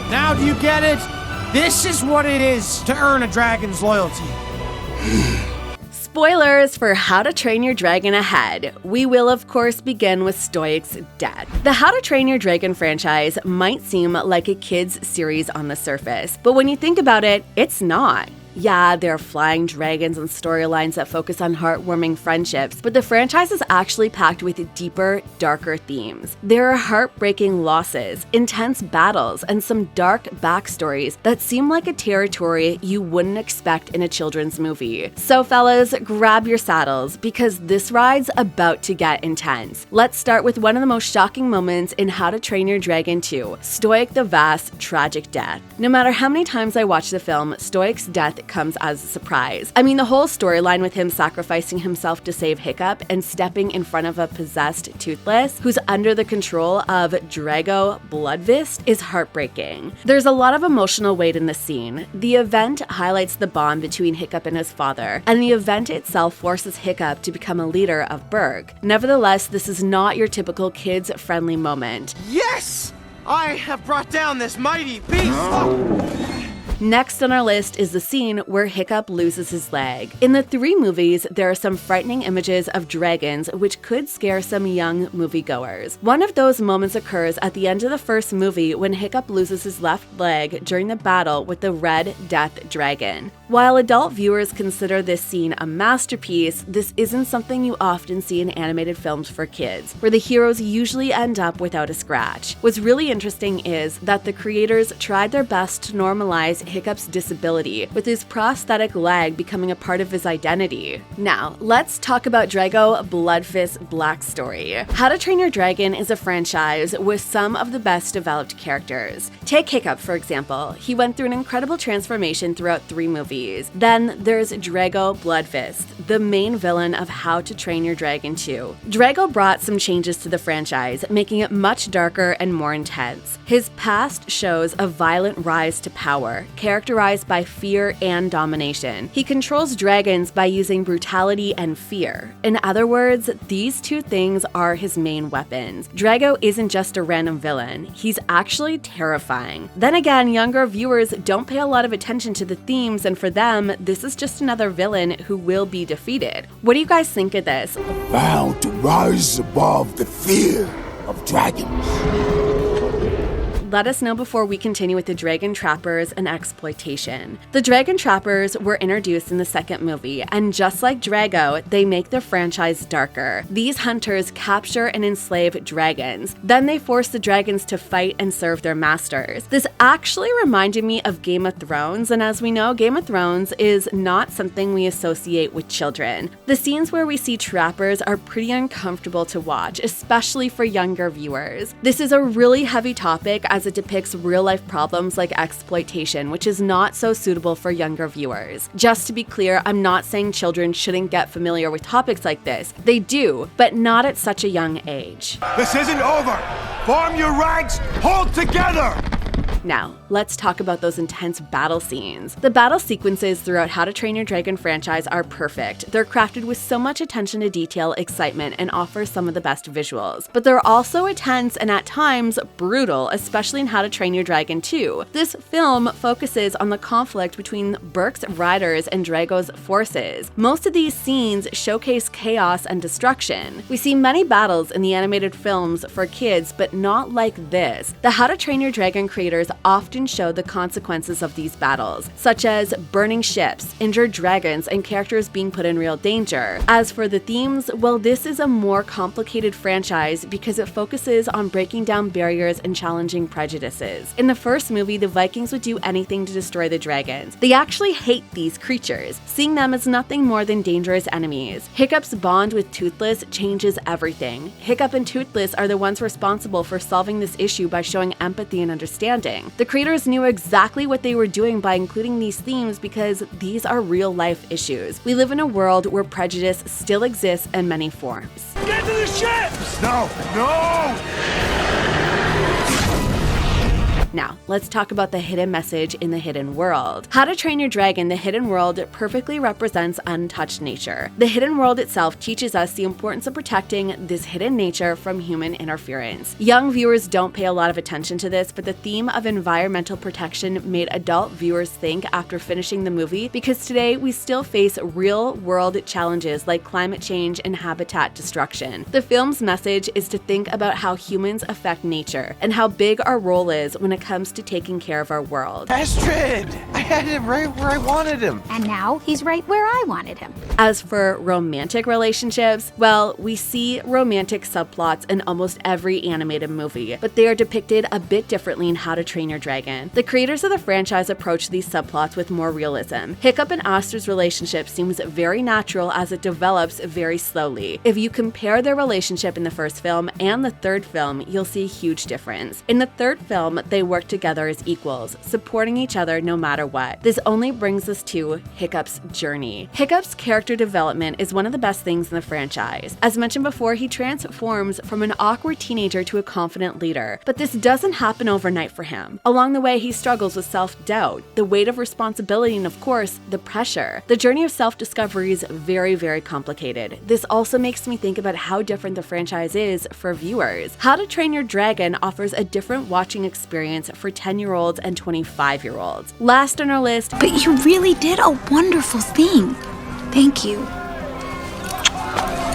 Now do you get it? This is what it is to earn a dragon's loyalty. Spoilers for How to Train Your Dragon ahead. We will, of course, begin with Stoics Death. The How to Train Your Dragon franchise might seem like a kid's series on the surface, but when you think about it, it's not. Yeah, there are flying dragons and storylines that focus on heartwarming friendships, but the franchise is actually packed with deeper, darker themes. There are heartbreaking losses, intense battles, and some dark backstories that seem like a territory you wouldn't expect in a children's movie. So fellas, grab your saddles, because this ride's about to get intense. Let's start with one of the most shocking moments in How to Train Your Dragon 2, Stoic the Vast's tragic death. No matter how many times I watch the film, Stoic's death comes as a surprise. I mean, the whole storyline with him sacrificing himself to save Hiccup and stepping in front of a possessed Toothless, who's under the control of Drago Bloodfist, is heartbreaking. There's a lot of emotional weight in the scene. The event highlights the bond between Hiccup and his father, and the event itself forces Hiccup to become a leader of Berg. Nevertheless, this is not your typical kids-friendly moment. Yes! I have brought down this mighty beast! Next on our list is the scene where Hiccup loses his leg. In the 3 movies, there are some frightening images of dragons which could scare some young moviegoers. One of those moments occurs at the end of the first movie when Hiccup loses his left leg during the battle with the Red Death Dragon. While adult viewers consider this scene a masterpiece, this isn't something you often see in animated films for kids, where the heroes usually end up without a scratch. What's really interesting is that the creators tried their best to normalize Hiccup's disability, with his prosthetic leg becoming a part of his identity. Now, let's talk about Drago Bloodfist's backstory. How to Train Your Dragon is a franchise with some of the best developed characters. Take Hiccup, for example. He went through an incredible transformation throughout 3 movies. Then there's Drago Bloodfist, the main villain of How to Train Your Dragon 2. Drago brought some changes to the franchise, making it much darker and more intense. His past shows a violent rise to power, characterized by fear and domination. He controls dragons by using brutality and fear. In other words, these 2 things are his main weapons. Drago isn't just a random villain, he's actually terrifying. Then again, younger viewers don't pay a lot of attention to the themes, and for them, this is just another villain who will be defeated. What do you guys think of this? Vow to rise above the fear of dragons. Let us know before we continue with the Dragon Trappers and exploitation. The Dragon Trappers were introduced in the second movie, and just like Drago, they make the franchise darker. These hunters capture and enslave dragons. Then they force the dragons to fight and serve their masters. This actually reminded me of Game of Thrones, and as we know, Game of Thrones is not something we associate with children. The scenes where we see trappers are pretty uncomfortable to watch, especially for younger viewers. This is a really heavy topic as it depicts real-life problems like exploitation, which is not so suitable for younger viewers. Just to be clear, I'm not saying children shouldn't get familiar with topics like this. They do, but not at such a young age. This isn't over! Form your ranks! Hold together! Now, let's talk about those intense battle scenes. The battle sequences throughout How to Train Your Dragon franchise are perfect. They're crafted with so much attention to detail, excitement, and offer some of the best visuals. But they're also intense and at times brutal, especially in How to Train Your Dragon 2. This film focuses on the conflict between Berk's riders and Drago's forces. Most of these scenes showcase chaos and destruction. We see many battles in the animated films for kids, but not like this. The How to Train Your Dragon creators often show the consequences of these battles, such as burning ships, injured dragons, and characters being put in real danger. As for the themes, well, this is a more complicated franchise because it focuses on breaking down barriers and challenging prejudices. In the first movie, the Vikings would do anything to destroy the dragons. They actually hate these creatures, seeing them as nothing more than dangerous enemies. Hiccup's bond with Toothless changes everything. Hiccup and Toothless are the ones responsible for solving this issue by showing empathy and understanding. The creators knew exactly what they were doing by including these themes because these are real-life issues. We live in a world where prejudice still exists in many forms. Get to the ships! No! No! Now, let's talk about the hidden message in the hidden world. How to Train Your Dragon: The Hidden World perfectly represents untouched nature. The hidden world itself teaches us the importance of protecting this hidden nature from human interference. Young viewers don't pay a lot of attention to this, but the theme of environmental protection made adult viewers think after finishing the movie, because today we still face real-world challenges like climate change and habitat destruction. The film's message is to think about how humans affect nature and how big our role is when it comes to taking care of our world. Astrid! I had him right where I wanted him. And now he's right where I wanted him. As for romantic relationships, well, we see romantic subplots in almost every animated movie, but they are depicted a bit differently in How to Train Your Dragon. The creators of the franchise approach these subplots with more realism. Hiccup and Astrid's relationship seems very natural as it develops very slowly. If you compare their relationship in the first film and the third film, you'll see a huge difference. In the third film, they work together as equals, supporting each other no matter what. This only brings us to Hiccup's journey. Hiccup's character development is one of the best things in the franchise. As mentioned before, he transforms from an awkward teenager to a confident leader, but this doesn't happen overnight for him. Along the way, he struggles with self-doubt, the weight of responsibility, and of course, the pressure. The journey of self-discovery is very, very complicated. This also makes me think about how different the franchise is for viewers. How to Train Your Dragon offers a different watching experience for 10-year-olds and 25-year-olds. Last on our list, But you really did a wonderful thing. Thank you.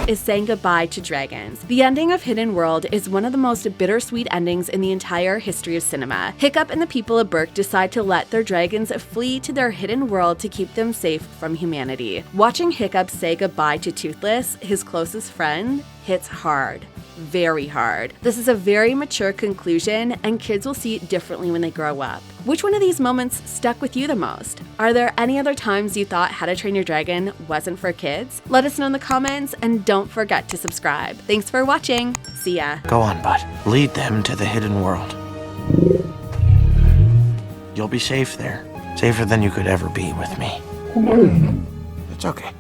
is saying goodbye to dragons. The ending of Hidden World is one of the most bittersweet endings in the entire history of cinema. Hiccup and the people of Berk decide to let their dragons flee to their hidden world to keep them safe from humanity. Watching Hiccup say goodbye to Toothless, his closest friend, hits hard. Very hard. This is a very mature conclusion, and kids will see it differently when they grow up. Which one of these moments stuck with you the most? Are there any other times you thought How to Train Your Dragon wasn't for kids? Let us know in the comments, and don't forget to subscribe. Thanks for watching. See ya. Go on, bud. Lead them to the hidden world. You'll be safe there. Safer than you could ever be with me. It's okay.